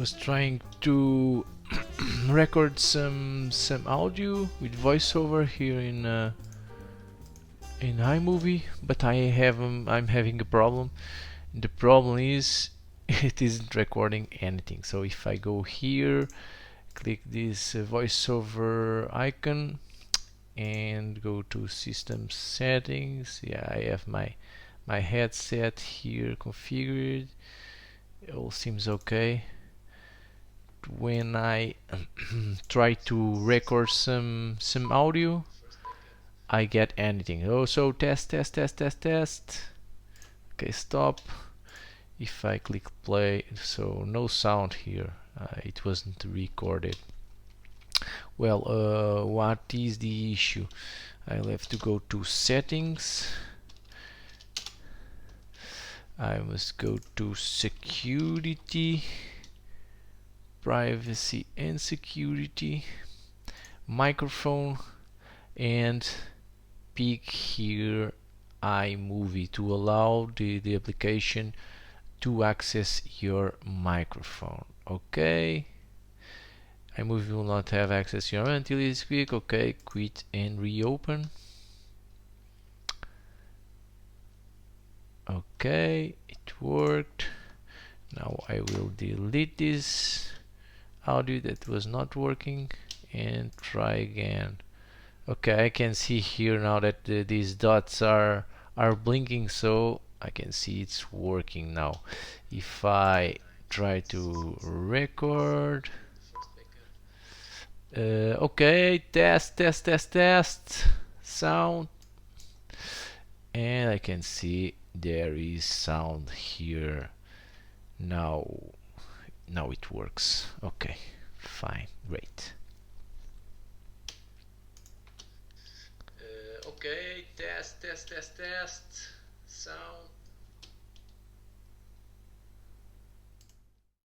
was trying to record some audio with voiceover here in iMovie, but I'm having a problem. The problem is it isn't recording anything. So if I go here, click this voiceover icon and go to system settings, yeah, I have my headset here configured. It all seems okay. When I try to record some audio, I get anything. Oh, so test. Okay, stop. If I click play, so no sound here. It wasn't recorded. Well, what is the issue? I'll have to go to settings. I must go to security, privacy and security, microphone, and pick here iMovie to allow the application to access your microphone. Okay, iMovie will not have access here until it's quick. Okay, quit and reopen. Okay, it worked. Now I will delete this audio that was not working and try again. Okay, I can see here now that these dots are blinking, so I can see it's working now. If I try to record, okay, test sound, and I can see there is sound here now. Now it works. Okay, fine, great. Okay, test sound.